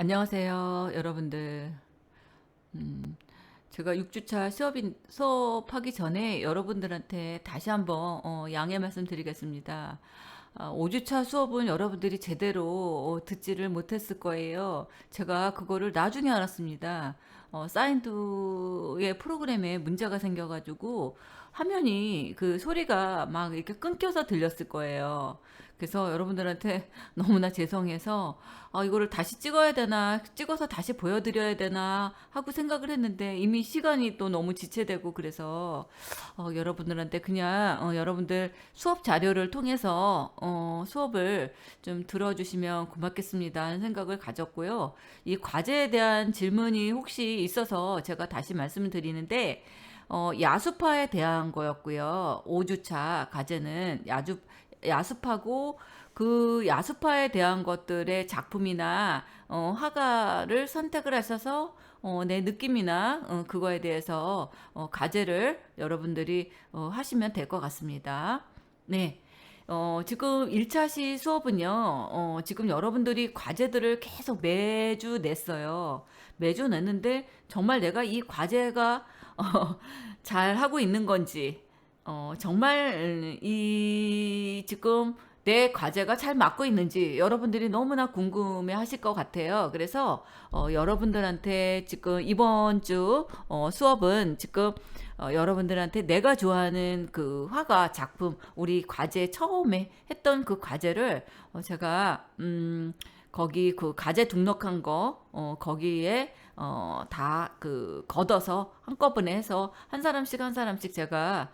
안녕하세요, 여러분들. 음, 제가 6주차 수업하기 전에 여러분들한테 다시 한번 양해 말씀드리겠습니다. 5주차 수업은 여러분들이 제대로 듣지를 못했을 거예요. 제가 그거를 나중에 알았습니다. 사인드의 프로그램에 문제가 생겨가지고 화면이 그 소리가 막 이렇게 끊겨서 들렸을 거예요. 그래서 여러분들한테 너무나 죄송해서 이거를 다시 찍어야 되나, 찍어서 다시 보여드려야 되나 하고 생각을 했는데 이미 시간이 또 너무 지체되고 그래서 여러분들한테 그냥 여러분들 수업 자료를 통해서 수업을 좀 들어주시면 고맙겠습니다 하는 생각을 가졌고요. 이 과제에 대한 질문이 혹시 있어서 제가 다시 말씀을 드리는데 야수파에 대한 거였고요. 5주차 과제는 야습하고 그 야수파에 대한 것들의 작품이나 화가를 선택을 하셔서 내 느낌이나 그거에 대해서 과제를 여러분들이 하시면 될 것 같습니다. 네. 지금 1차 시 수업은요, 지금 여러분들이 과제들을 계속 매주 냈어요. 매주 냈는데, 정말 내가 이 과제가, 잘 하고 있는 건지, 정말 지금 내 과제가 잘 맞고 있는지 여러분들이 너무나 궁금해 하실 것 같아요. 그래서 여러분들한테 지금 이번 주 수업은 지금 여러분들한테 내가 좋아하는 그 화가 작품, 우리 과제 처음에 했던 그 과제를 제가 거기 그 과제 등록한 거 거기에 다 그 걷어서 한꺼번에 해서 한 사람씩 한 사람씩 제가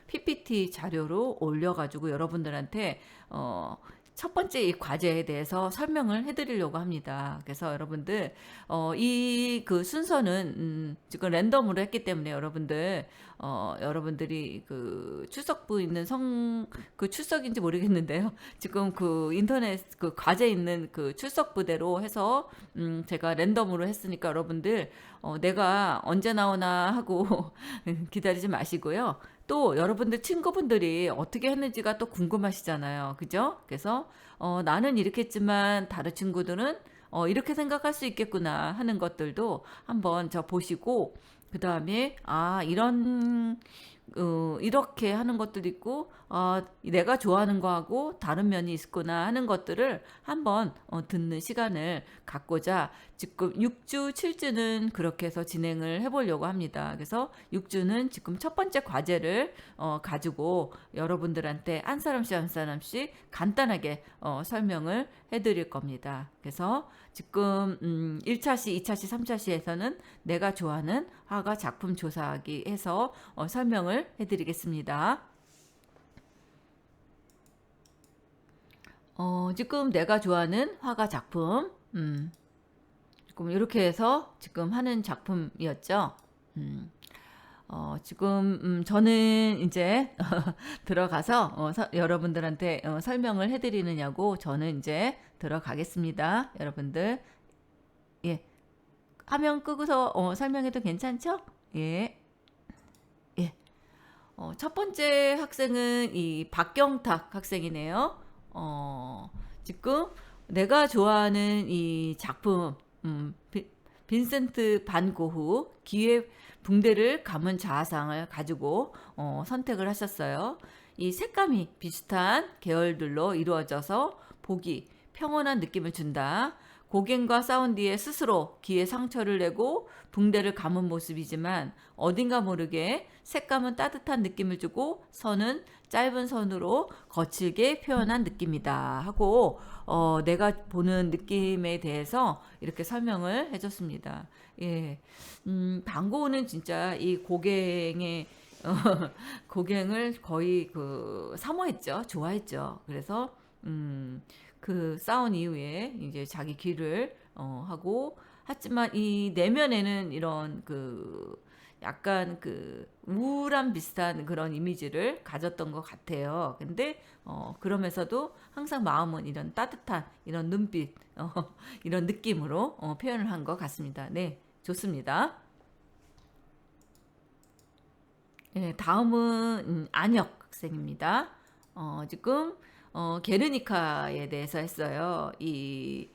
PPT 자료로 올려가지고 여러분들한테 첫 번째 이 과제에 대해서 설명을 해드리려고 합니다. 그래서 여러분들 이 그 순서는 지금 랜덤으로 했기 때문에 여러분들이 그 출석부 있는 그 출석인지 모르겠는데요. 지금 그 인터넷 그 과제 있는 그 출석부대로 해서 제가 랜덤으로 했으니까 여러분들 내가 언제 나오나 하고 기다리지 마시고요. 또 여러분들 친구분들이 어떻게 했는지가 또 궁금하시잖아요. 그죠? 그래서 나는 이렇게 했지만 다른 친구들은 이렇게 생각할 수 있겠구나 하는 것들도 한번 저 보시고 그 다음에 이렇게 하는 것도 있고 내가 좋아하는 거하고 다른 면이 있구나 하는 것들을 한번 듣는 시간을 갖고자 지금 6주, 7주는 그렇게 해서 진행을 해보려고 합니다. 그래서 6주는 지금 첫 번째 과제를 가지고 여러분들한테 한 사람씩 한 사람씩 간단하게 설명을 해드릴 겁니다. 그래서 지금 1차시, 2차시, 3차시에서는 내가 좋아하는 화가 작품 조사하기 해서 설명을 해드리겠습니다. 지금 내가 좋아하는 화가 작품, 지금 이렇게 해서 지금 하는 작품이었죠. 지금 저는 이제 들어가서 여러분들한테 설명을 해드리느냐고 저는 이제 들어가겠습니다. 여러분들 예 화면 끄고서 설명해도 괜찮죠? 예. 예. 첫 번째 학생은 이 박경탁 학생이네요. 지금 내가 좋아하는 이 작품, 빈센트 반 고흐 기회 붕대를 감은 자아상을 가지고 선택을 하셨어요. 이 색감이 비슷한 계열들로 이루어져서 보기 평온한 느낌을 준다. 고갱과 싸운 뒤에 스스로 귀에 상처를 내고 붕대를 감은 모습이지만 어딘가 모르게 색감은 따뜻한 느낌을 주고 선은 짧은 선으로 거칠게 표현한 느낌이다 하고 내가 보는 느낌에 대해서 이렇게 설명을 해줬습니다. 예, 방고은은 진짜 이 고갱의 고갱을 거의 그 사모했죠, 좋아했죠. 그래서 그 싸운 이후에 이제 자기 길을 하고 하지만 이 내면에는 이런 그 약간 그 우울한 비슷한 그런 이미지를 가졌던 것 같아요. 근데 그러면서도 항상 마음은 이런 따뜻한 이런 눈빛 이런 느낌으로 표현을 한 것 같습니다. 네, 좋습니다. 네, 다음은 안혁 학생입니다. 지금 게르니카에 대해서 했어요. 이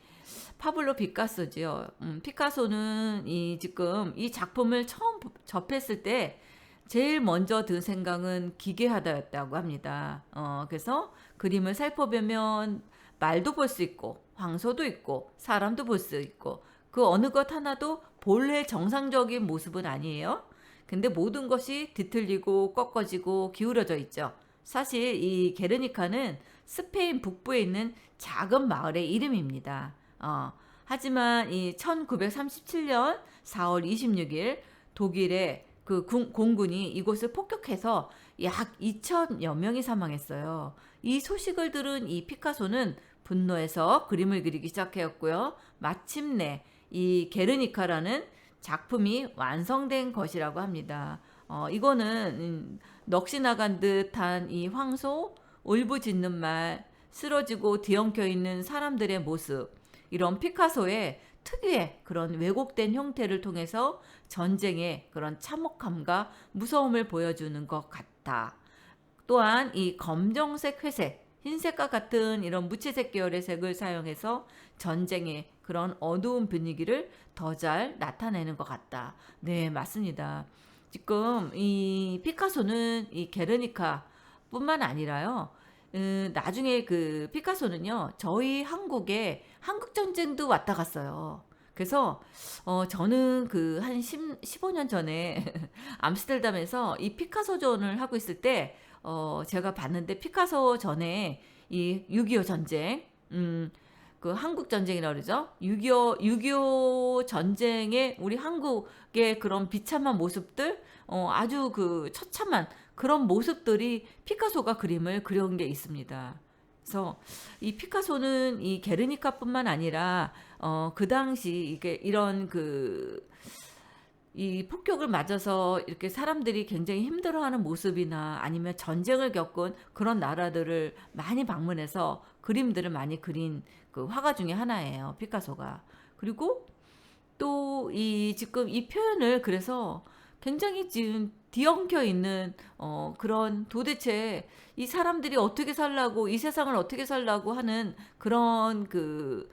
파블로 피카소지요. 피카소는 이 지금 이 작품을 처음 접했을 때 제일 먼저 든 생각은 기괴하다였다고 합니다. 그래서 그림을 살펴보면 말도 볼 수 있고 황소도 있고 사람도 볼 수 있고 그 어느 것 하나도 본래 정상적인 모습은 아니에요. 근데 모든 것이 뒤틀리고 꺾어지고 기울어져 있죠. 사실 이 게르니카는 스페인 북부에 있는 작은 마을의 이름입니다. 하지만 이 1937년 4월 26일 독일의 그 공군이 이곳을 폭격해서 약 2천여 명이 사망했어요. 이 소식을 들은 이 피카소는 분노해서 그림을 그리기 시작했고요. 마침내 이 게르니카라는 작품이 완성된 것이라고 합니다. 이거는 넋이 나간 듯한 이 황소, 울부짖는 말, 쓰러지고 뒤엉켜 있는 사람들의 모습, 이런 피카소의 특유의 그런 왜곡된 형태를 통해서 전쟁의 그런 참혹함과 무서움을 보여주는 것 같다. 또한 이 검정색, 회색, 흰색과 같은 이런 무채색 계열의 색을 사용해서 전쟁의 그런 어두운 분위기를 더 잘 나타내는 것 같다. 네, 맞습니다. 지금 이 피카소는 이 게르니카 뿐만 아니라요. 나중에 그 피카소는요, 저희 한국에 한국전쟁도 왔다 갔어요. 그래서, 저는 그 한 15년 전에 암스테르담에서 이 피카소전을 하고 있을 때, 제가 봤는데 피카소 전에 이 6.25 전쟁, 그 한국 전쟁이라고 그러죠. 6.25 전쟁에 우리 한국의 그런 비참한 모습들, 아주 그 처참한 그런 모습들이 피카소가 그림을 그려온 게 있습니다. 그래서 이 피카소는 이 게르니카뿐만 아니라 그 당시 이게 이런 그 이 폭격을 맞아서 이렇게 사람들이 굉장히 힘들어하는 모습이나 아니면 전쟁을 겪은 그런 나라들을 많이 방문해서 그림들을 많이 그린 그 화가 중에 하나예요. 피카소가. 그리고 또 이 지금 이 표현을 그래서 굉장히 지금 뒤엉켜 있는 그런 도대체 이 사람들이 어떻게 살라고 이 세상을 어떻게 살라고 하는 그런 그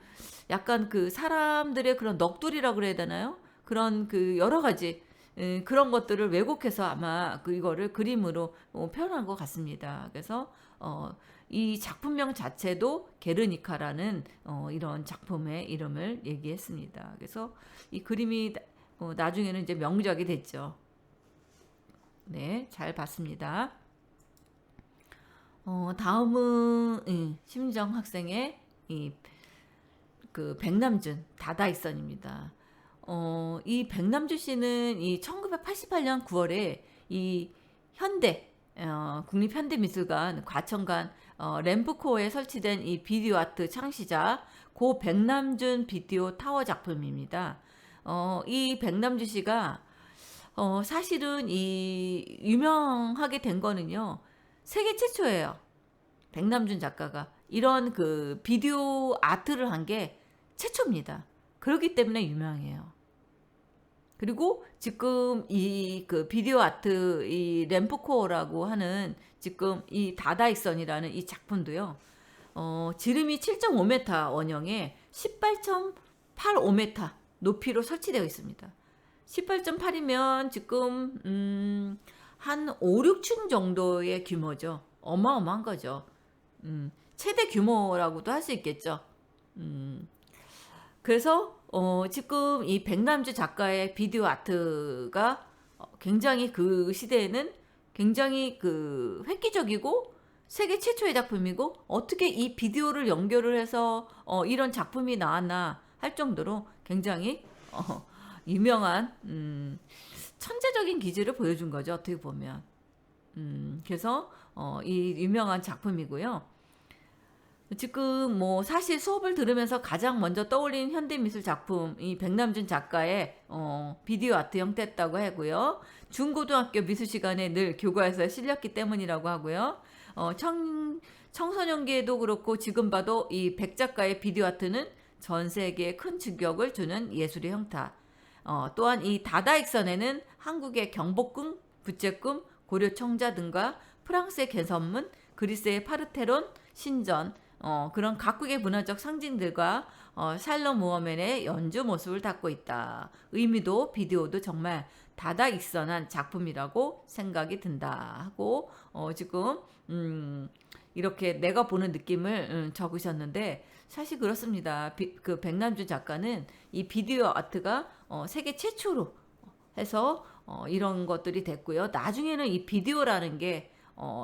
약간 그 사람들의 그런 넋두리라고 그래야 되나요? 그런 그 여러 가지 그런 것들을 왜곡해서 아마 그 이거를 그림으로 표현한 것 같습니다. 그래서 이 작품명 자체도 게르니카라는 이런 작품의 이름을 얘기했습니다. 그래서 이 그림이 나중에는 이제 명작이 됐죠. 네, 잘 봤습니다. 다음은 심정 학생의 이 그 백남준 다다이선입니다. 이 백남준 씨는 이 1988년 9월에 이 현대 국립현대미술관 과천관 램프코어에 설치된 이 비디오 아트 창시자 고 백남준 비디오 타워 작품입니다. 이 백남준 씨가 사실은 이 유명하게 된 거는요. 세계 최초예요. 백남준 작가가 이런 그 비디오 아트를 한 게 최초입니다. 그렇기 때문에 유명해요. 그리고 지금 이 그 비디오 아트 이 램프코어라고 하는 지금 이 다다익선이라는 이 작품도요. 지름이 7.5m 원형에 18.85m 높이로 설치되어 있습니다. 18.8이면 지금 한 5, 6층 정도의 규모죠. 어마어마한 거죠. 최대 규모라고도 할 수 있겠죠. 그래서 지금 이 백남주 작가의 비디오 아트가 굉장히 그 시대에는 굉장히 그 획기적이고 세계 최초의 작품이고 어떻게 이 비디오를 연결을 해서 이런 작품이 나왔나 할 정도로 굉장히 유명한 천재적인 기질을 보여준 거죠. 어떻게 보면. 그래서 이 유명한 작품이고요. 지금 뭐 사실 수업을 들으면서 가장 먼저 떠올린 현대미술 작품 이 백남준 작가의 비디오 아트 형태였다고 하고요. 중고등학교 미술 시간에 늘 교과에서 실렸기 때문이라고 하고요. 청소년기에도 그렇고 지금 봐도 이 백 작가의 비디오 아트는 전 세계에 큰 충격을 주는 예술의 형태. 또한 이 다다익선에는 한국의 경복궁, 부채꿈, 고려 청자 등과 프랑스의 개선문, 그리스의 파르테론, 신전, 그런 각국의 문화적 상징들과 샬럿 모어맨의 연주 모습을 담고 있다. 의미도 비디오도 정말 다다익선한 작품이라고 생각이 든다 하고 지금 이렇게 내가 보는 느낌을 적으셨는데 사실 그렇습니다. 그 백남준 작가는 이 비디오 아트가 세계 최초로 해서 이런 것들이 됐고요. 나중에는 이 비디오라는 게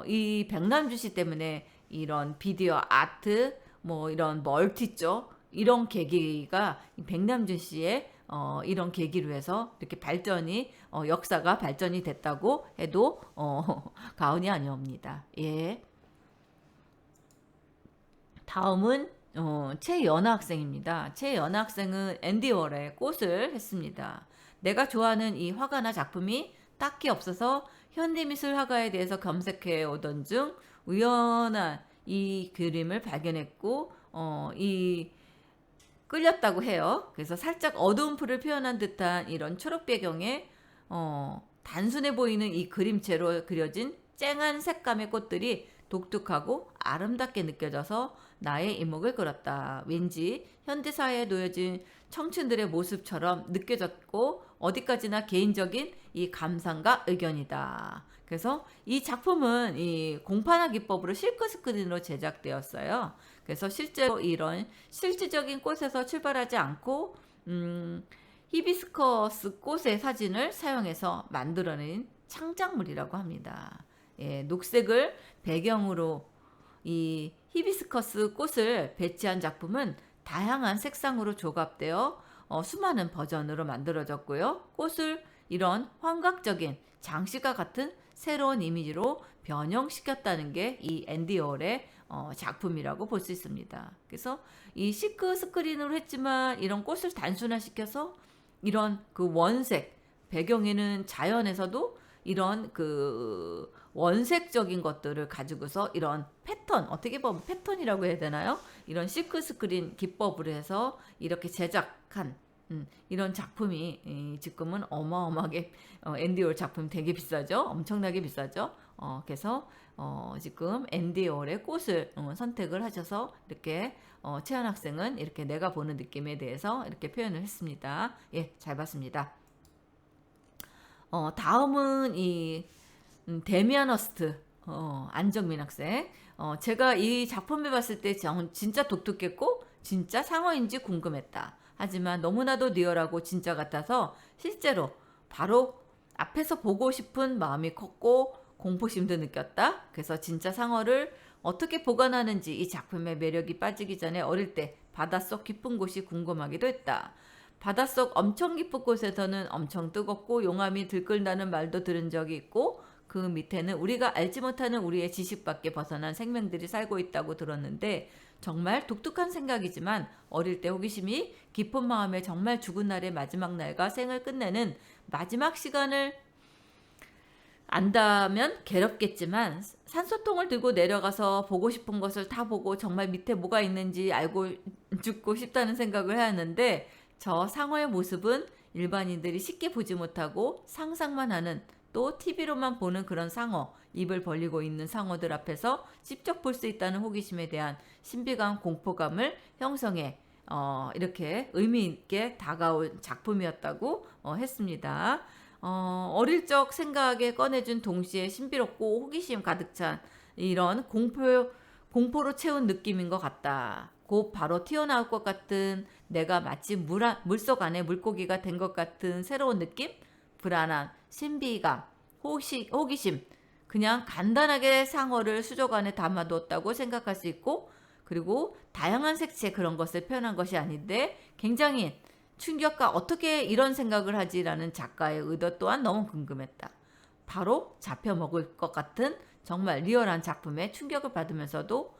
이 백남준 씨 때문에 이런 비디오 아트 뭐 이런 멀티죠. 이런 계기가 백남준 씨의 이런 계기로 해서 이렇게 발전이 역사가 발전이 됐다고 해도 과언이 아니옵니다. 예. 다음은 최연아 학생입니다. 최연아 학생은 앤디 워홀의 꽃을 했습니다. 내가 좋아하는 이 화가나 작품이 딱히 없어서 현대미술 화가에 대해서 검색해 오던 중 우연한 이 그림을 발견했고 이 끌렸다고 해요. 그래서 살짝 어두운 풀을 표현한 듯한 이런 초록 배경에 단순해 보이는 이 그림체로 그려진 쨍한 색감의 꽃들이 독특하고 아름답게 느껴져서 나의 이목을 끌었다. 왠지 현대사회에 놓여진 청춘들의 모습처럼 느껴졌고 어디까지나 개인적인 이 감상과 의견이다. 그래서 이 작품은 이 공판화 기법으로 실크 스크린으로 제작되었어요. 그래서 실제로 이런 실질적인 꽃에서 출발하지 않고 히비스커스 꽃의 사진을 사용해서 만들어낸 창작물이라고 합니다. 예, 녹색을 배경으로 이 히비스커스 꽃을 배치한 작품은 다양한 색상으로 조갑되어 수많은 버전으로 만들어졌고요. 꽃을 이런 환각적인 장식과 같은 새로운 이미지로 변형시켰다는 게 이 앤디 워홀의 작품이라고 볼 수 있습니다. 그래서 이 시크 스크린으로 했지만 이런 꽃을 단순화시켜서 이런 그 원색 배경에는 자연에서도 이런 그 원색적인 것들을 가지고서 이런 패턴 어떻게 보면 패턴이라고 해야 되나요? 이런 시크 스크린 기법으로 해서 이렇게 제작한 이런 작품이 지금은 어마어마하게 앤디 워홀 작품 되게 비싸죠. 엄청나게 비싸죠. 그래서 지금 앤디 워홀의 꽃을 선택을 하셔서 이렇게 채연 학생은 이렇게 내가 보는 느낌에 대해서 이렇게 표현을 했습니다. 예, 잘 봤습니다. 다음은 이 데미안 허스트 안정민 학생. 제가 이 작품을 봤을 때 진짜 독특했고 진짜 상어인지 궁금했다. 하지만 너무나도 리얼하고 진짜 같아서 실제로 바로 앞에서 보고 싶은 마음이 컸고 공포심도 느꼈다. 그래서 진짜 상어를 어떻게 보관하는지 이 작품의 매력이 빠지기 전에 어릴 때 바닷속 깊은 곳이 궁금하기도 했다. 바닷속 엄청 깊은 곳에서는 엄청 뜨겁고 용암이 들끓는다는 말도 들은 적이 있고 그 밑에는 우리가 알지 못하는 우리의 지식 밖에 벗어난 생명들이 살고 있다고 들었는데 정말 독특한 생각이지만 어릴 때 호기심이 깊은 마음에 정말 죽은 날의 마지막 날과 생을 끝내는 마지막 시간을 안다면 괴롭겠지만 산소통을 들고 내려가서 보고 싶은 것을 다 보고 정말 밑에 뭐가 있는지 알고 죽고 싶다는 생각을 하는데 저 상어의 모습은 일반인들이 쉽게 보지 못하고 상상만 하는 또 TV로만 보는 그런 상어, 입을 벌리고 있는 상어들 앞에서 직접 볼 수 있다는 호기심에 대한 신비감, 공포감을 형성해 이렇게 의미 있게 다가온 작품이었다고 했습니다. 어릴 적 생각에 꺼내준 동시에 신비롭고 호기심 가득 찬 이런 공포로 채운 느낌인 것 같다. 곧 바로 튀어나올 것 같은 내가 마치 물속 안에 물고기가 된 것 같은 새로운 느낌? 불안한 신비감, 호기심, 그냥 간단하게 상어를 수족 안에 담아두었다고 생각할 수 있고 그리고 다양한 색채 그런 것을 표현한 것이 아닌데 굉장히 충격과 어떻게 이런 생각을 하지라는 작가의 의도 또한 너무 궁금했다. 바로 잡혀먹을 것 같은 정말 리얼한 작품에 충격을 받으면서도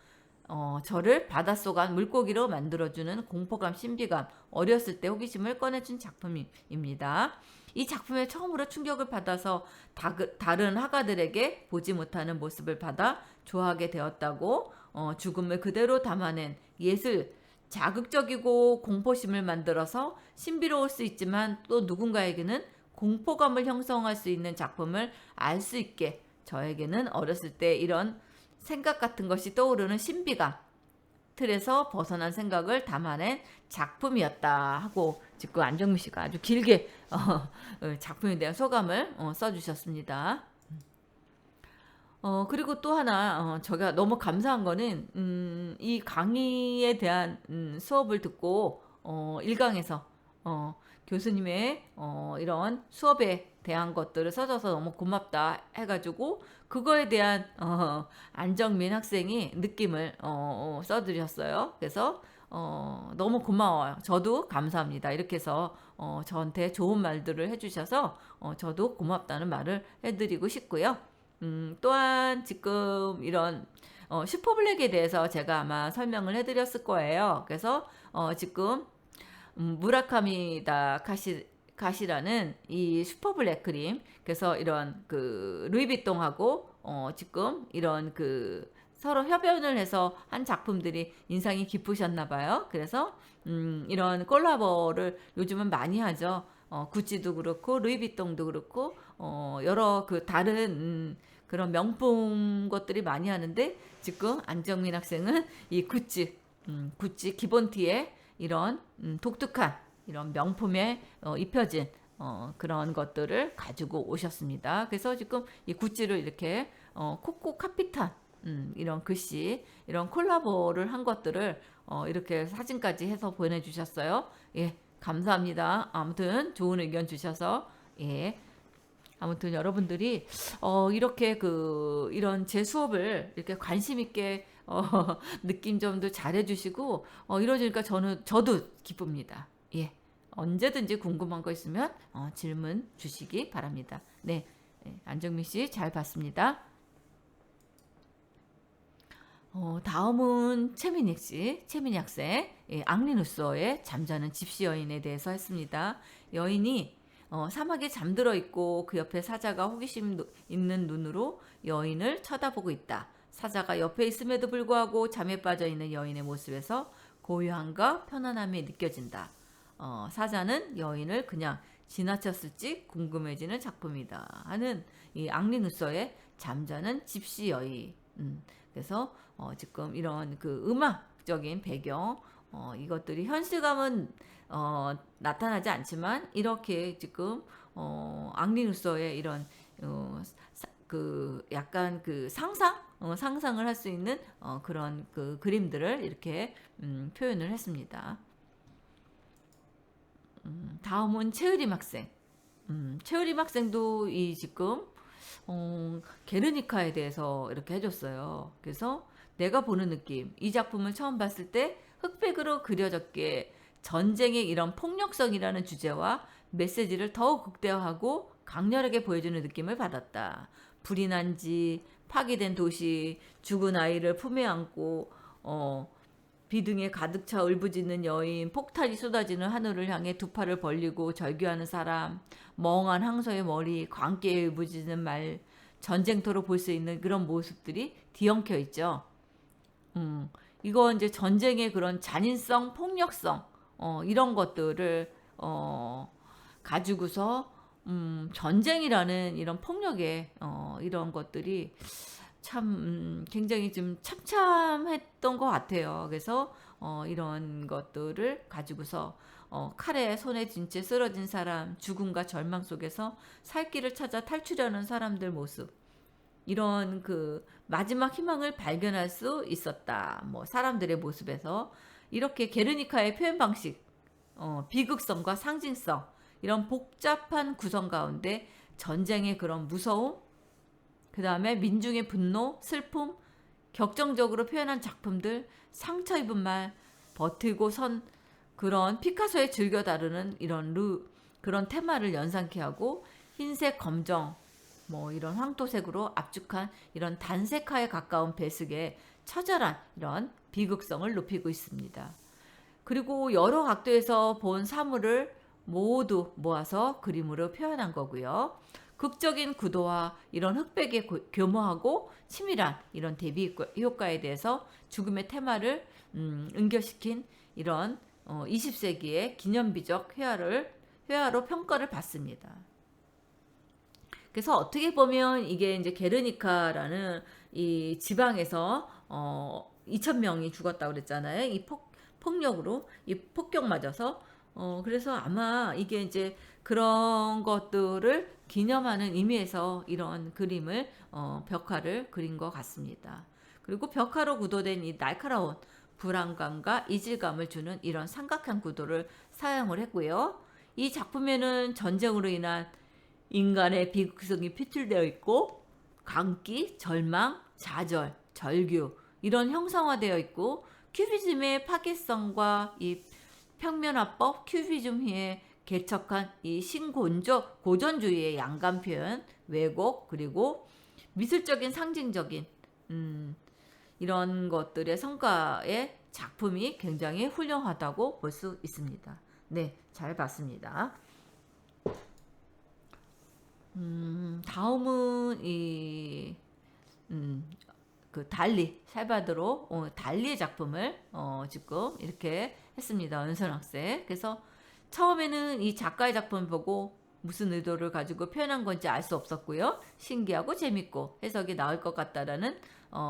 저를 바닷속 안 물고기로 만들어주는 공포감, 신비감, 어렸을 때 호기심을 꺼내준 작품입니다. 이 작품에 처음으로 충격을 받아서 다른 화가들에게 보지 못하는 모습을 받아 좋아하게 되었다고 죽음을 그대로 담아낸 예술, 자극적이고 공포심을 만들어서 신비로울 수 있지만 또 누군가에게는 공포감을 형성할 수 있는 작품을 알 수 있게 저에게는 어렸을 때 이런 생각 같은 것이 떠오르는 신비감, 틀에서 벗어난 생각을 담아낸 작품이었다 하고 지금 안정미 씨가 아주 길게 작품에 대한 소감을 써주셨습니다. 그리고 또 하나 제가 너무 감사한 거는 이 강의에 대한 수업을 듣고 1강에서 교수님의 이런 수업에 대한 것들을 써줘서 너무 고맙다 해가지고 그거에 대한 안정민 학생이 느낌을 써드렸어요. 그래서 너무 고마워요. 저도 감사합니다. 이렇게 해서 저한테 좋은 말들을 해주셔서 저도 고맙다는 말을 해드리고 싶고요. 또한 지금 이런 슈퍼블랙에 대해서 제가 아마 설명을 해드렸을 거예요. 그래서 지금 무라카미다 가시라는 이 슈퍼블랙 크림, 그래서 이런 그 루이비통하고 지금 이런 그 서로 협연을 해서 한 작품들이 인상이 깊으셨나 봐요. 그래서 이런 콜라보를 요즘은 많이 하죠. 구찌도 그렇고 루이비통도 그렇고 여러 그 다른 그런 명품 것들이 많이 하는데 지금 안정민 학생은 이 구찌 기본티에 이런 독특한 이런 명품에 입혀진 그런 것들을 가지고 오셨습니다. 그래서 지금 이 구찌를 이렇게 코코 카피탄 이런 글씨 이런 콜라보를 한 것들을 이렇게 사진까지 해서 보내주셨어요. 예, 감사합니다. 아무튼 좋은 의견 주셔서 예. 아무튼 여러분들이 이렇게 이런 제 수업을 이렇게 관심 있게 느낀 점도 잘해주시고 이러니까 저도 기쁩니다. 예, 언제든지 궁금한 거 있으면 질문 주시기 바랍니다. 네, 안정민 씨 잘 봤습니다. 다음은 최민희 학생, 예, 앙리누스어의 잠자는 집시 여인에 대해서 했습니다. 여인이 사막에 잠들어 있고 그 옆에 사자가 호기심 있는 눈으로 여인을 쳐다보고 있다. 사자가 옆에 있음에도 불구하고 잠에 빠져 있는 여인의 모습에서 고요함과 편안함이 느껴진다. 사자는 여인을 그냥 지나쳤을지 궁금해지는 작품이다 하는 이 앙리누스어의 잠자는 집시 여인. 그래서 지금 이런 그 음악적인 배경 이것들이 현실감은 나타나지 않지만 이렇게 지금 앙리누스어의 이런 그 약간 그 상상을 할 수 있는 그런 그 그림들을 이렇게 표현을 했습니다. 다음은 최의림 학생. 최의림 학생도 이 지금 게르니카에 대해서 이렇게 해줬어요. 그래서 내가 보는 느낌, 이 작품을 처음 봤을 때 흑백으로 그려졌기에 전쟁의 이런 폭력성이라는 주제와 메시지를 더욱 극대화하고 강렬하게 보여주는 느낌을 받았다. 불이 난지 파괴된 도시, 죽은 아이를 품에 안고 비등에 가득 차 울부짖는 여인, 폭탄이 쏟아지는 하늘을 향해 두 팔을 벌리고 절규하는 사람, 멍한 항소의 머리, 광기에 울부짖는 말, 전쟁터로 볼 수 있는 그런 모습들이 뒤엉켜 있죠. 이거 이제 전쟁의 그런 잔인성, 폭력성, 이런 것들을 가지고서 전쟁이라는 이런 폭력의 이런 것들이 참 굉장히 좀 참참했던 것 같아요. 그래서 이런 것들을 가지고서 칼에 손에 쥔 채 쓰러진 사람, 죽음과 절망 속에서 살 길을 찾아 탈출하는 사람들 모습, 이런 그 마지막 희망을 발견할 수 있었다. 뭐 사람들의 모습에서 이렇게 게르니카의 표현 방식, 비극성과 상징성, 이런 복잡한 구성 가운데 전쟁의 그런 무서움, 그 다음에 민중의 분노, 슬픔, 격정적으로 표현한 작품들, 상처 입은 말, 버티고 선 그런 피카소의 즐겨 다루는 이런 그런 테마를 연상케 하고 흰색, 검정, 뭐 이런 황토색으로 압축한 이런 단색화에 가까운 배색의 처절한 이런 비극성을 높이고 있습니다. 그리고 여러 각도에서 본 사물을 모두 모아서 그림으로 표현한 거고요. 극적인 구도와 이런 흑백의 교모하고 치밀한 이런 대비 효과에 대해서 죽음의 테마를 연결시킨 이런 20세기의 기념비적 회화로 평가를 받습니다. 그래서 어떻게 보면 이게 이제 게르니카라는 이 지방에서 2,000명이 죽었다고 그랬잖아요. 이 폭력으로, 이 폭격 맞아서. 그래서 아마 이게 이제 그런 것들을 기념하는 의미에서 이런 그림을, 벽화를 그린 것 같습니다. 그리고 벽화로 구도된 이 날카로운 불안감과 이질감을 주는 이런 삼각형 구도를 사용을 했고요. 이 작품에는 전쟁으로 인한 인간의 비극성이 표출되어 있고, 광기, 절망, 좌절, 절규 이런 형상화되어 있고, 큐비즘의 파괴성과 이 평면화법 큐비즘에 개척한 이 신곤조 고전주의의 양감 표현, 왜곡, 그리고 미술적인 상징적인 이런 것들의 성과의 작품이 굉장히 훌륭하다고 볼 수 있습니다. 네, 잘 봤습니다. 다음은 그 달리 살바도로 달리의 작품을 지금 이렇게 했습니다. 은선 학생. 그래서 처음에는 이 작가의 작품을 보고 무슨 의도를 가지고 표현한 건지 알 수 없었고요. 신기하고 재밌고 해석이 나올 것 같다라는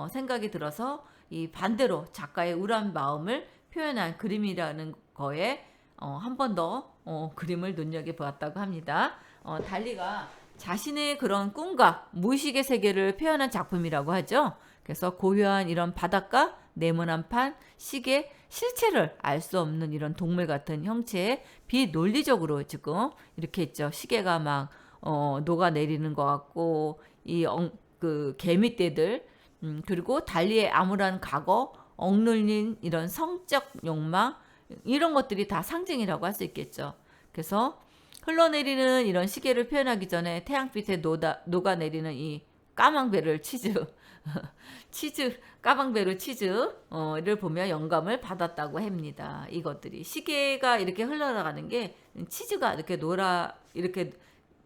생각이 들어서 이 반대로 작가의 우울한 마음을 표현한 그림이라는 거에 한 번 더 그림을 눈여겨보았다고 합니다. 달리가 자신의 그런 꿈과 무의식의 세계를 표현한 작품이라고 하죠. 그래서 고요한 이런 바닷가, 네모난 판, 시계, 실체를 알 수 없는 이런 동물 같은 형체에 비논리적으로 지금 이렇게 있죠. 시계가 막 녹아내리는 것 같고, 그 개미떼들, 그리고 달리의 암울한 과거, 억눌린 이런 성적 욕망, 이런 것들이 다 상징이라고 할 수 있겠죠. 그래서 흘러내리는 이런 시계를 표현하기 전에 태양빛에 녹아내리는 이 까망베르 치즈 까방베르 치즈를 보며 영감을 받았다고 합니다. 이것들이 시계가 이렇게 흘러나가는 게 치즈가 이렇게 이렇게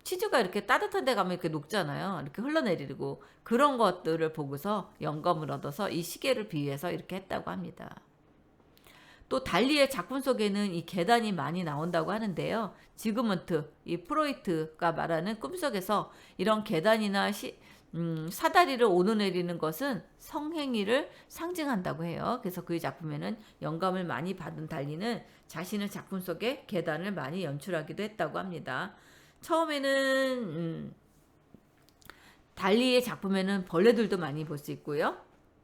치즈가 이렇게 따뜻한 데 가면 이렇게 녹잖아요. 이렇게 흘러내리고 그런 것들을 보고서 영감을 얻어서 이 시계를 비유해서 이렇게 했다고 합니다. 또 달리의 작품 속에는 이 계단이 많이 나온다고 하는데요. 지그문트, 이 프로이트가 말하는 꿈속에서 이런 계단이나 사다리를 오르내리는 것은 성행위를 상징한다고 해요. 그래서 그 작품에는 영감을 많이 받은 달리는 자신의 작품 속에 계단을 많이 연출하기도 했다고 합니다. 처음에는 달리의 작품에는 벌레들도 많이 볼 수 있고요.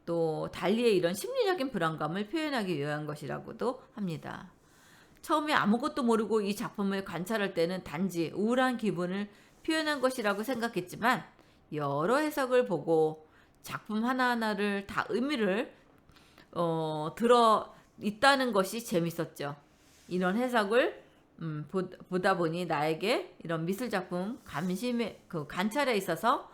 또 달리의 이런 심리적인 불안감을 표현하기 위한 것이라고도 합니다. 처음에 아무것도 모르고 이 작품을 관찰할 때는 단지 우울한 기분을 표현한 것이라고 생각했지만 여러 해석을 보고 작품 하나하나를 다 의미를 들어 있다는 것이 재밌었죠. 이런 해석을 보다 보니 나에게 이런 미술 작품 그 관찰에 있어서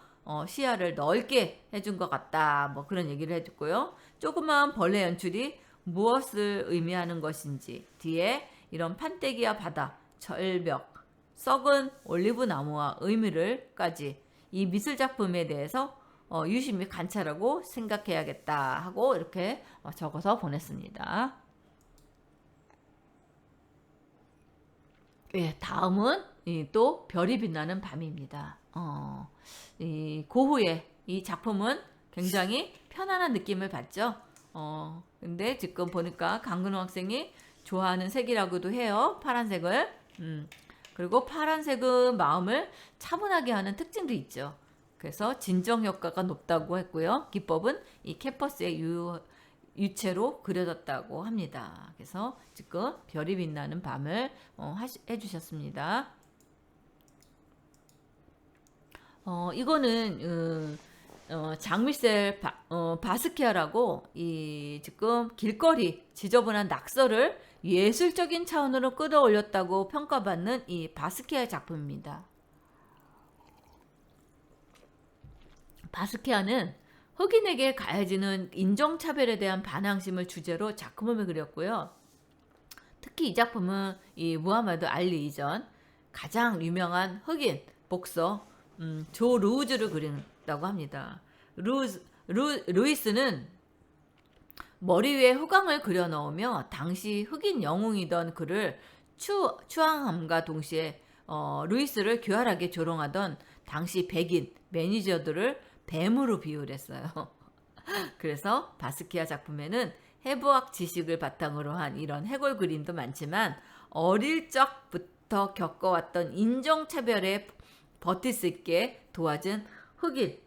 시야를 넓게 해준 것 같다. 뭐 그런 얘기를 해줬고요. 조그마한 벌레 연출이 무엇을 의미하는 것인지, 뒤에 이런 판때기와 바다, 절벽, 썩은 올리브 나무와 의미를까지 이 미술 작품에 대해서 유심히 관찰하고 생각해야겠다 하고 이렇게 적어서 보냈습니다. 예, 다음은 또 별이 빛나는 밤입니다. 이 고흐의 이 작품은 굉장히 편안한 느낌을 받죠. 근데 지금 보니까 강근호 학생이 좋아하는 색이라고도 해요. 파란색을. 그리고 파란색은 마음을 차분하게 하는 특징도 있죠. 그래서 진정 효과가 높다고 했고요. 기법은 이 캔버스의 유체로 그려졌다고 합니다. 그래서 지금 별이 빛나는 밤을 해주셨습니다. 이거는 장미셀 바스키아라고 이 지금 길거리 지저분한 낙서를 예술적인 차원으로 끌어올렸다고 평가받는 이 바스키아의 작품입니다. 바스키아는 흑인에게 가해지는 인종차별에 대한 반항심을 주제로 작품을 그렸고요. 특히 이 작품은 이 무하마드 알리 이전 가장 유명한 흑인 복서 조 루즈를 그린다고 합니다. 루이스는 머리 위에 후광을 그려 넣으며 당시 흑인 영웅이던 그를 추앙함과 동시에 루이스를 교활하게 조롱하던 당시 백인 매니저들을 뱀으로 비유했어요. 그래서 바스키아 작품에는 해부학 지식을 바탕으로 한 이런 해골 그림도 많지만 어릴 적부터 겪어왔던 인종차별에 버틸 수 있게 도와준 흑인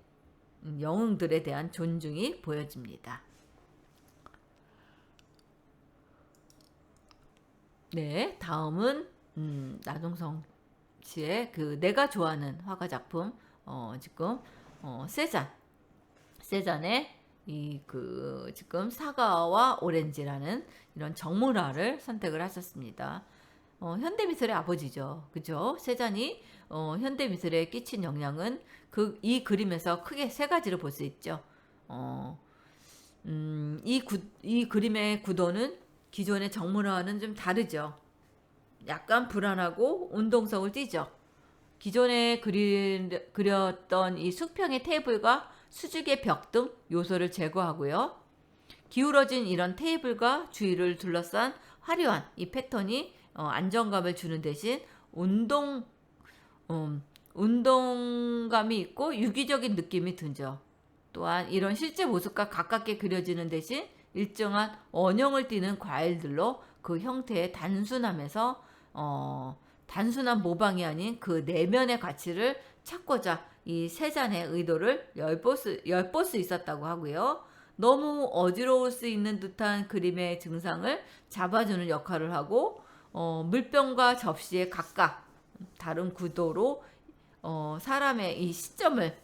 영웅들에 대한 존중이 보여집니다. 네, 다음은 나동성 씨의 그 내가 좋아하는 화가 작품 지금 세잔의 이 그 지금 사과와 오렌지라는 이런 정문화를 선택을 하셨습니다. 현대미술의 아버지죠, 그죠? 세잔이 현대미술에 끼친 영향은 이 그림에서 크게 세 가지로 볼 수 있죠. 어, 이 그림의 구도는 기존의 정문화와는 좀 다르죠. 약간 불안하고 운동성을 띠죠. 기존에 그렸던 이 수평의 테이블과 수직의 벽 등 요소를 제거하고요. 기울어진 이런 테이블과 주위를 둘러싼 화려한 이 패턴이 안정감을 주는 대신 운동감이 있고 유기적인 느낌이 들죠. 또한 이런 실제 모습과 가깝게 그려지는 대신 일정한 원형을 띠는 과일들로 그 형태의 단순한 모방이 아닌 그 내면의 가치를 찾고자 이 세 잔의 의도를 엿볼 수 있었다고 하고요. 너무 어지러울 수 있는 듯한 그림의 증상을 잡아주는 역할을 하고 물병과 접시에 각각 다른 구도로 사람의 이 시점을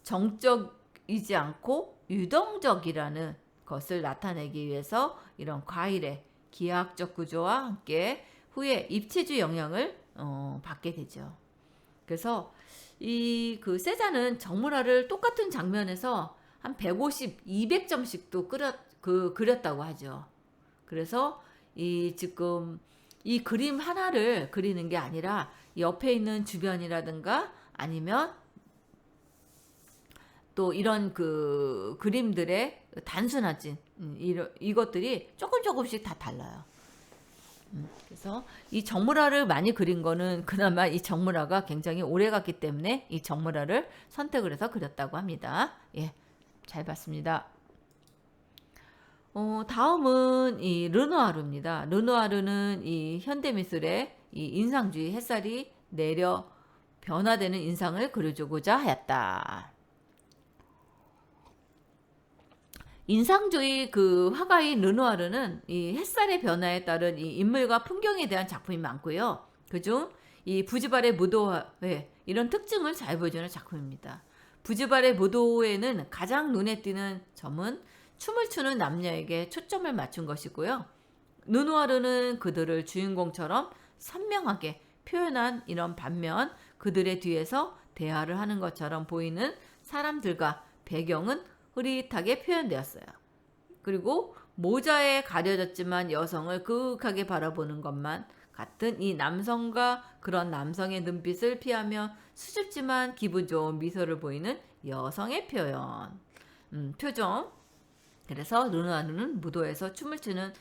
정적이지 않고 유동적이라는 것을 나타내기 위해서 이런 과일의 기하학적 구조와 함께 후에 입체주의 영향을 받게 되죠. 그래서 이 그 세잔은 정문화를 똑같은 장면에서 한 150, 200점씩도 그렸다고 하죠. 그래서 지금 이 그림 하나를 그리는 게 아니라 옆에 있는 주변이라든가 아니면 또 이런 그 그림들의 단순하진 이것들이 조금씩 다 달라요. 그래서 이 정물화를 많이 그린 거는 그나마 이 정물화가 굉장히 오래 갔기 때문에 이 정물화를 선택을 해서 그렸다고 합니다. 예, 잘 봤습니다. 다음은 이 르누아르입니다. 르누아르는 이 현대미술의 이 인상주의 햇살이 내려 변화되는 인상을 그려주고자 하였다. 인상주의 그 화가인 르누아르는 이 햇살의 변화에 따른 이 인물과 풍경에 대한 작품이 많고요. 그중 이 부지발의 무도회 이런 특징을 잘 보여주는 작품입니다. 부지발의 무도회는 가장 눈에 띄는 점은 춤을 추는 남녀에게 초점을 맞춘 것이고요. 르누아르는 그들을 주인공처럼 선명하게 표현한 이런 반면 그들의 뒤에서 대화를 하는 것처럼 보이는 사람들과 배경은 흐릿하게 표현되었어요. 그리고 모자에 가려졌지만 여성을 그윽하게 바라보는 것만 같은 이 남성과 그런 남성의 눈빛을 피하며 수줍지만 기분 좋은 미소를 보이는 여성의 표정. 그래서 르누아르는 무도에서 춤을 추는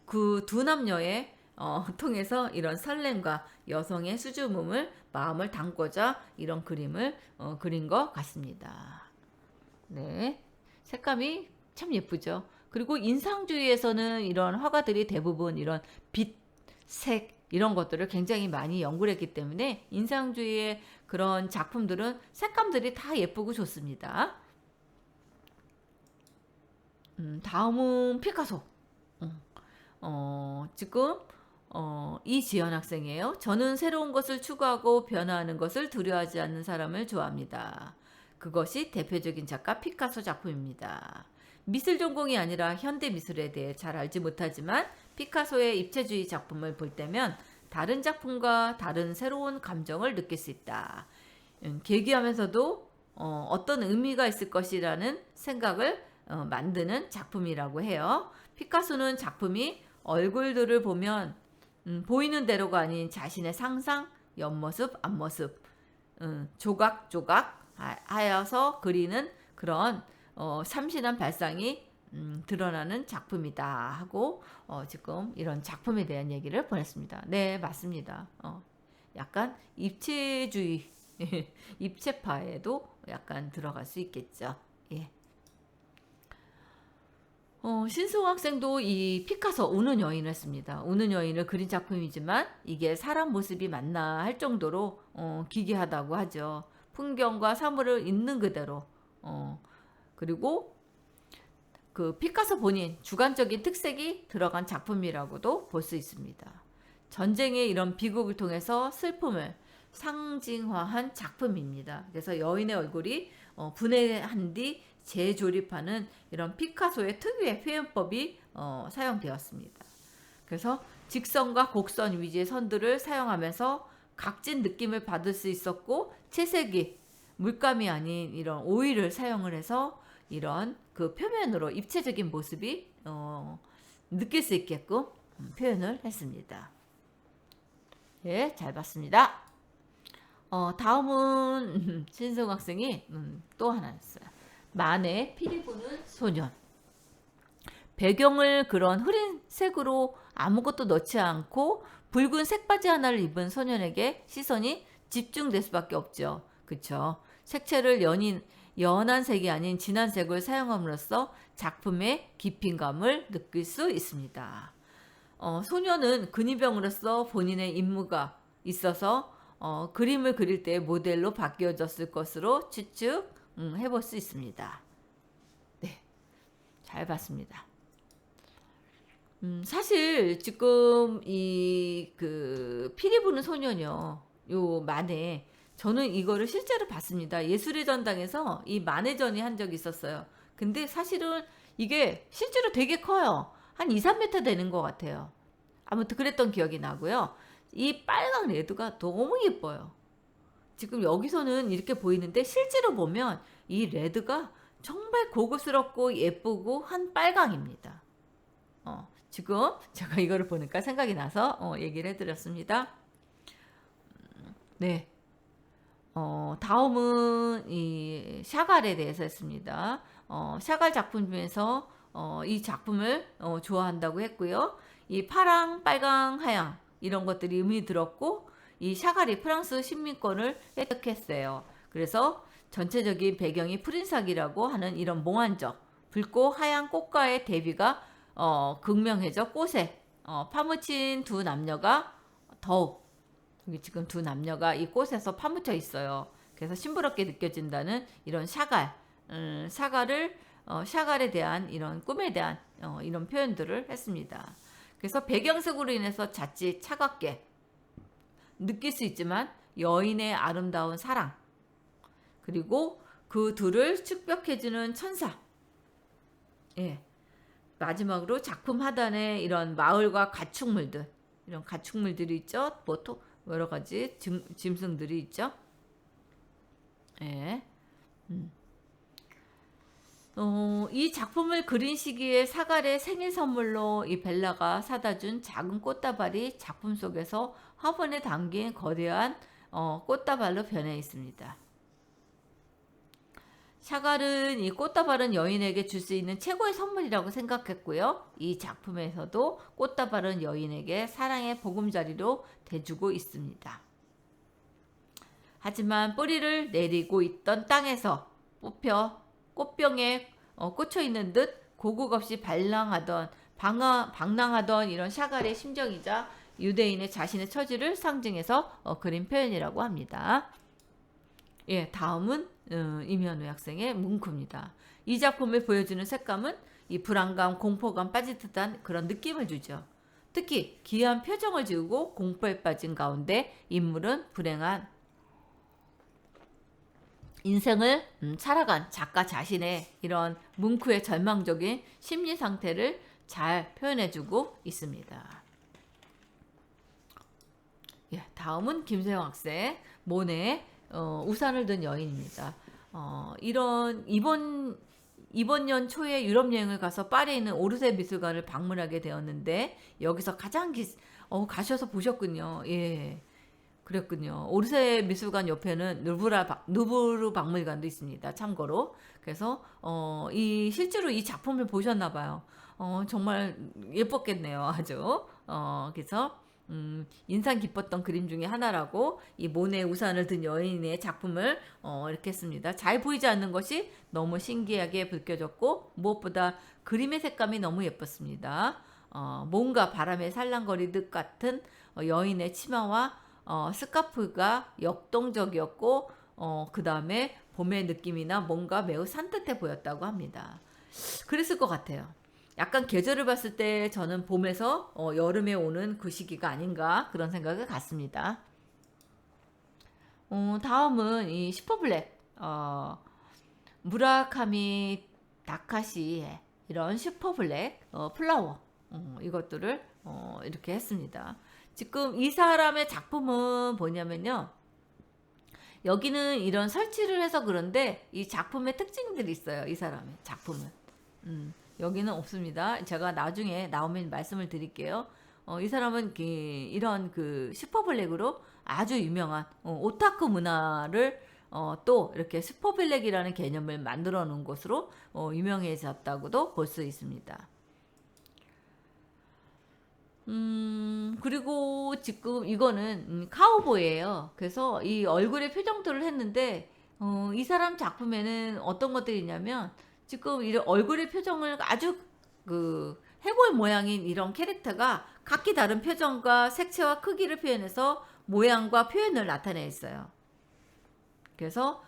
그 두 남녀의 통해서 이런 설렘과 여성의 수줍음을 마음을 담고자 이런 그림을 그린 것 같습니다. 네. 색감이 참 예쁘죠. 그리고 인상주의에서는 이런 화가들이 대부분 이런 빛, 색 이런 것들을 굉장히 많이 연구를 했기 때문에 인상주의의 그런 작품들은 색감들이 다 예쁘고 좋습니다. 다음은 피카소. 지금 이지연 학생이에요. 저는 새로운 것을 추구하고 변화하는 것을 두려워하지 않는 사람을 좋아합니다. 그것이 대표적인 작가 피카소 작품입니다. 미술 전공이 아니라 현대 미술에 대해 잘 알지 못하지만 피카소의 입체주의 작품을 볼 때면 다른 작품과 다른 새로운 감정을 느낄 수 있다. 계기하면서도 어떤 의미가 있을 것이라는 생각을 만드는 작품이라고 해요. 피카소는 작품이 얼굴들을 보면 보이는 대로가 아닌 자신의 상상, 옆모습, 앞모습, 조각조각 하여서 그리는 그런 참신한 발상이 드러나는 작품이다 하고 지금 이런 작품에 대한 얘기를 보냈습니다. 네, 맞습니다. 약간 입체주의, 입체파에도 약간 들어갈 수 있겠죠. 예. 신승호 학생도 이 피카소 우는 여인을 했습니다. 우는 여인을 그린 작품이지만 이게 사람 모습이 맞나 할 정도로 기괴하다고 하죠. 풍경과 사물을 있는 그대로 그리고 그 피카소 본인 주관적인 특색이 들어간 작품이라고도 볼 수 있습니다. 전쟁의 이런 비극을 통해서 슬픔을 상징화한 작품입니다. 그래서 여인의 얼굴이 분해한 뒤 재조립하는 이런 피카소의 특유의 표현법이 사용되었습니다. 그래서 직선과 곡선 위주의 선들을 사용하면서 각진 느낌을 받을 수 있었고 채색이 물감이 아닌 이런 오일을 사용을 해서 이런 그 표면으로 입체적인 모습이 느낄 수 있게끔 표현을 했습니다. 예, 잘 봤습니다. 다음은 신승호 학생이 또 하나 했어요. 만의 피리 부는 소년. 배경을 그런 흐린 색으로 아무것도 넣지 않고 붉은 색바지 하나를 입은 소년에게 시선이 집중될 수밖에 없죠. 그쵸? 색채를 연한 색이 아닌 진한 색을 사용함으로써 작품의 깊이감을 느낄 수 있습니다. 소년은 근위병으로서 본인의 임무가 있어서 그림을 그릴 때 모델로 바뀌어졌을 것으로 추측해볼 수 있습니다. 네, 잘 봤습니다. 사실 지금 이 그 피리 부는 소년이요, 요 만에 저는 이거를 실제로 봤습니다. 예술의 전당에서 이 만회전이 한 적이 있었어요. 근데 사실은 이게 실제로 되게 커요. 한 2, 3m 되는 것 같아요. 아무튼 그랬던 기억이 나고요. 이 빨강 레드가 너무 예뻐요. 지금 여기서는 이렇게 보이는데 실제로 보면 이 레드가 정말 고급스럽고 예쁘고 한 빨강입니다. 지금 제가 이거를 보니까 생각이 나서 얘기를 해드렸습니다. 네. 다음은 이 샤갈에 대해서 했습니다. 샤갈 작품 중에서 이 작품을 좋아한다고 했고요. 이 파랑, 빨강, 하양 이런 것들이 의미 들었고 이 샤갈이 프랑스 식민권을 획득했어요. 그래서 전체적인 배경이 프린삭이라고 하는 이런 몽환적 붉고 하얀 꽃과의 대비가 극명해져 꽃에 파묻힌 두 남녀가 더욱 여기 지금 두 남녀가 이 꽃에서 파묻혀 있어요. 그래서 심부럽게 느껴진다는 이런 샤갈에 대한 이런 꿈에 대한 이런 표현들을 했습니다. 그래서 배경색으로 인해서 자칫 차갑게 느낄 수 있지만 여인의 아름다운 사랑 그리고 그 둘을 축복해주는 천사. 예. 마지막으로 작품 하단에 이런 마을과 가축물들 이런 가축물들이 있죠. 여러 가지 짐승들이 있죠. 예. 이 작품을 그린 시기에 사갈의 생일 선물로 이 벨라가 사다 준 작은 꽃다발이 작품 속에서 화분에 담긴 거대한 꽃다발로 변해 있습니다. 샤갈은 이 꽃다발은 여인에게 줄 수 있는 최고의 선물이라고 생각했고요. 이 작품에서도 꽃다발은 여인에게 사랑의 보금자리로 대주고 있습니다. 하지만 뿌리를 내리고 있던 땅에서 뽑혀 꽃병에 꽂혀 있는 듯 고국 없이 방랑하던 이런 샤갈의 심정이자 유대인의 자신의 처지를 상징해서 그린 표현이라고 합니다. 예, 다음은 임현우 학생의 뭉크입니다. 이 작품을 보여주는 색감은 이 불안감, 공포감 빠질 듯한 그런 느낌을 주죠. 특히 기이한 표정을 지우고 공포에 빠진 가운데 인물은 불행한 인생을 살아간 작가 자신의 이런 뭉크의 절망적인 심리 상태를 잘 표현해주고 있습니다. 예, 다음은 김세영 학생 모네의 우산을 든 여인입니다. 이번 연 초에 유럽 여행을 가서 파리에 있는 오르세 미술관을 방문하게 되었는데 여기서 가장 가셔서 보셨군요. 예. 그랬군요. 오르세 미술관 옆에는 누브르 박물관도 있습니다. 참고로. 그래서 실제로 이 작품을 보셨나 봐요. 정말 예뻤겠네요. 아주. 그래서 인상 깊었던 그림 중에 하나라고 이 모네의 우산을 든 여인의 작품을 이렇게 했습니다. 잘 보이지 않는 것이 너무 신기하게 느껴졌고 무엇보다 그림의 색감이 너무 예뻤습니다. 뭔가 바람에 살랑거리듯 같은 여인의 치마와 스카프가 역동적이었고 그 다음에 봄의 느낌이나 뭔가 매우 산뜻해 보였다고 합니다. 그랬을 것 같아요. 약간 계절을 봤을 때 저는 봄에서 여름에 오는 그 시기가 아닌가 그런 생각을 갖습니다. 다음은 이 슈퍼블랙 무라카미 다카시의 이런 슈퍼블랙 플라워 이것들을 이렇게 했습니다. 지금 이 사람의 작품은 뭐냐면요. 여기는 이런 설치를 해서 그런데 이 작품의 특징들이 있어요. 이 사람의 작품은. 여기는 없습니다. 제가 나중에 나오면 말씀을 드릴게요. 이 사람은 이런 그 슈퍼블랙으로 아주 유명한 오타쿠 문화를 또 이렇게 슈퍼블랙이라는 개념을 만들어 놓은 곳으로 유명해졌다고도 볼 수 있습니다. 그리고 지금 이거는 카우보이예요. 그래서 이 얼굴의 표정들을 했는데 이 사람 작품에는 어떤 것들이 있냐면 지금 이런 얼굴의 표정을 아주 그 해골 모양인 이런 캐릭터가 각기 다른 표정과 색채와 크기를 표현해서 모양과 표현을 나타내 있어요. 그래서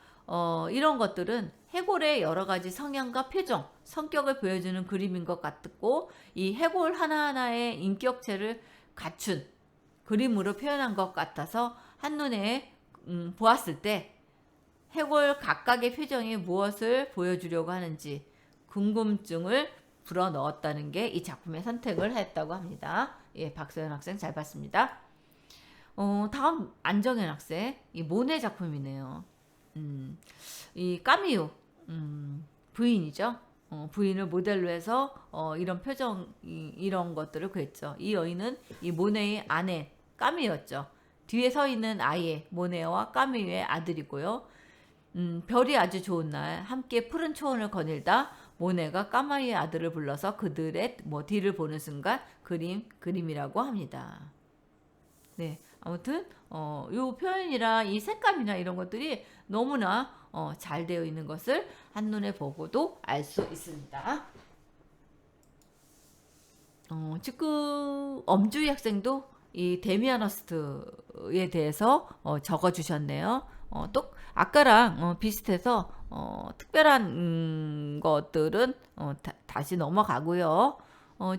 이런 것들은 해골의 여러 가지 성향과 표정, 성격을 보여주는 그림인 것 같고 이 해골 하나하나의 인격체를 갖춘 그림으로 표현한 것 같아서 한눈에 보았을 때 해골 각각의 표정이 무엇을 보여주려고 하는지 궁금증을 불어넣었다는 게 이 작품의 선택을 했다고 합니다. 예, 박서연 학생 잘 봤습니다. 다음 안정현 학생 이 모네 작품이네요. 이 까미유 부인이죠. 부인을 모델로 해서 이런 표정 이런 것들을 그렸죠. 이 여인은 이 모네의 아내 까미였죠. 뒤에 서 있는 아이의 모네와 까미유의 아들이고요. 별이 아주 좋은 날 함께 푸른 초원을 거닐다 모네가 까마이의 아들을 불러서 그들의 뒤를 보는 순간 그림이라고 합니다. 네, 아무튼 이 표현이랑 이 색감이나 이런 것들이 너무나 잘 되어 있는 것을 한눈에 보고도 알 수 있습니다. 지금 엄주희 학생도 이 데미안 허스트에 대해서 적어주셨네요. 또 아까랑 비슷해서 특별한 것들은 다시 넘어가고요.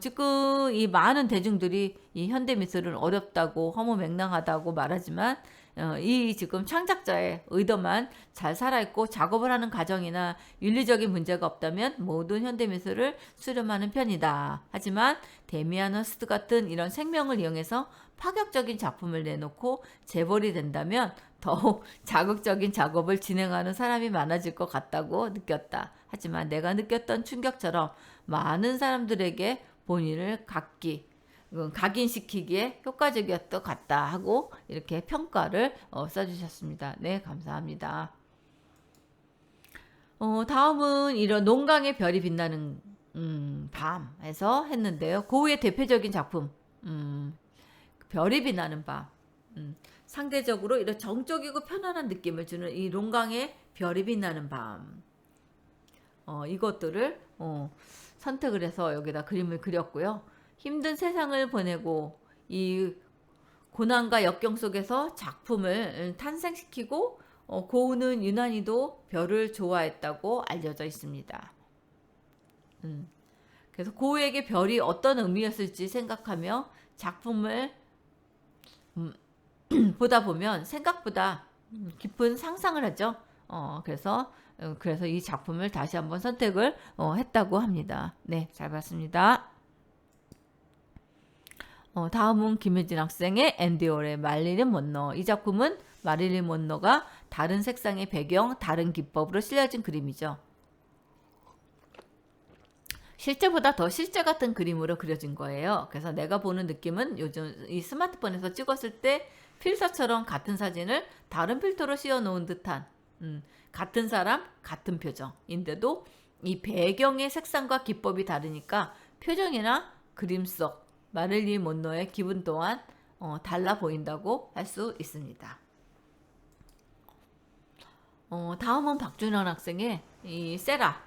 지금 이 많은 대중들이 이 현대 미술은 어렵다고 허무맹랑하다고 말하지만 이 지금 창작자의 의도만 잘 살아있고 작업을 하는 과정이나 윤리적인 문제가 없다면 모든 현대 미술을 수렴하는 편이다. 하지만 데미안 허스트 같은 이런 생명을 이용해서 파격적인 작품을 내놓고 재벌이 된다면 더욱 자극적인 작업을 진행하는 사람이 많아질 것 같다고 느꼈다. 하지만 내가 느꼈던 충격처럼 많은 사람들에게 본인을 각인시키기에 효과적이었던 것 같다 하고 이렇게 평가를 써주셨습니다. 네, 감사합니다. 다음은 이런 농강의 별이 빛나는 밤에서 했는데요. 고흐의 대표적인 작품 별이 빛나는 밤. 상대적으로 이런 정적이고 편안한 느낌을 주는 이 농강의 별이 빛나는 밤. 이것들을 선택을 해서 여기다 그림을 그렸고요. 힘든 세상을 보내고 이 고난과 역경 속에서 작품을 탄생시키고 고흐는 유난히도 별을 좋아했다고 알려져 있습니다. 그래서 고흐에게 별이 어떤 의미였을지 생각하며 작품을 보다 보면 생각보다 깊은 상상을 하죠. 그래서 이 작품을 다시 한번 선택을 했다고 합니다. 네, 잘 봤습니다. 다음은 김혜진 학생의 앤디 월의 마릴린 먼로. 이 작품은 마릴린 먼로가 다른 색상의 배경, 다른 기법으로 실려진 그림이죠. 실제보다 더 실제 같은 그림으로 그려진 거예요. 그래서 내가 보는 느낌은 요즘 이 스마트폰에서 찍었을 때 필터처럼 같은 사진을 다른 필터로 씌워 놓은 듯한 같은 사람, 같은 표정인데도 이 배경의 색상과 기법이 다르니까 표정이나 그림 속 마릴린 먼로의 기분 또한 달라 보인다고 할 수 있습니다. 다음은 박준현 학생의 이 세라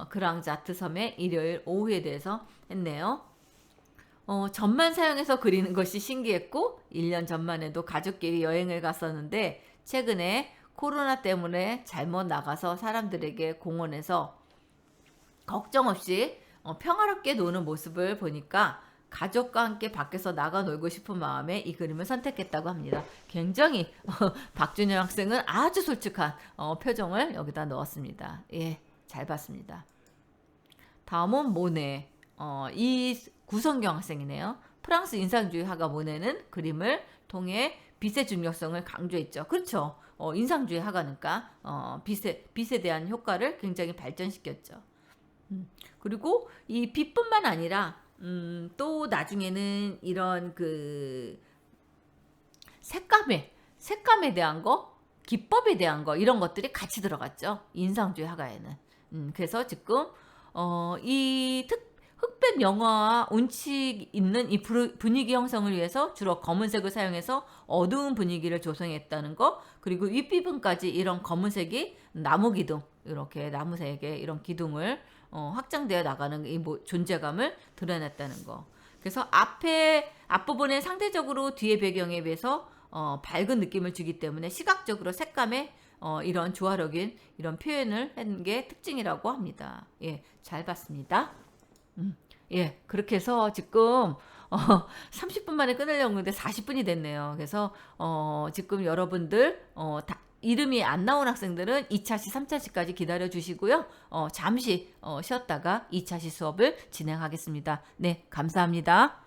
그랑자트 섬의 일요일 오후에 대해서 했네요. 점만 사용해서 그리는 것이 신기했고 1년 전만 해도 가족끼리 여행을 갔었는데 최근에 코로나 때문에 잘못 나가서 사람들에게 공원에서 걱정 없이 평화롭게 노는 모습을 보니까 가족과 함께 밖에서 나가 놀고 싶은 마음에 이 그림을 선택했다고 합니다. 굉장히 박준현 학생은 아주 솔직한 표정을 여기다 넣었습니다. 예, 잘 봤습니다. 다음은 모네. 이 구성경 학생이네요. 프랑스 인상주의 화가 모네는 그림을 통해 빛의 중요성을 강조했죠. 그렇죠. 인상주의 화가니까 빛에 대한 효과를 굉장히 발전시켰죠. 그리고 이 빛뿐만 아니라 또 나중에는 이런 그 색감에 대한 거, 기법에 대한 거 이런 것들이 같이 들어갔죠. 인상주의 화가에는. 그래서 지금 이 흑백 명화와 운치 있는 이 분위기 형성을 위해서 주로 검은색을 사용해서 어두운 분위기를 조성했다는 거, 그리고 윗부분까지 이런 검은색이 나무 기둥, 이렇게 나무색의 이런 기둥을 확장되어 나가는 이 존재감을 드러냈다는 거. 그래서 앞부분에 상대적으로 뒤의 배경에 비해서 밝은 느낌을 주기 때문에 시각적으로 색감에 이런 조화력인 이런 표현을 한 게 특징이라고 합니다. 예, 잘 봤습니다. 예, 그렇게 해서 지금 30분 만에 끊으려고 했는데 40분이 됐네요. 그래서 지금 여러분들 이름이 안 나온 학생들은 2차시, 3차시까지 기다려 주시고요. 잠시 쉬었다가 2차시 수업을 진행하겠습니다. 네, 감사합니다.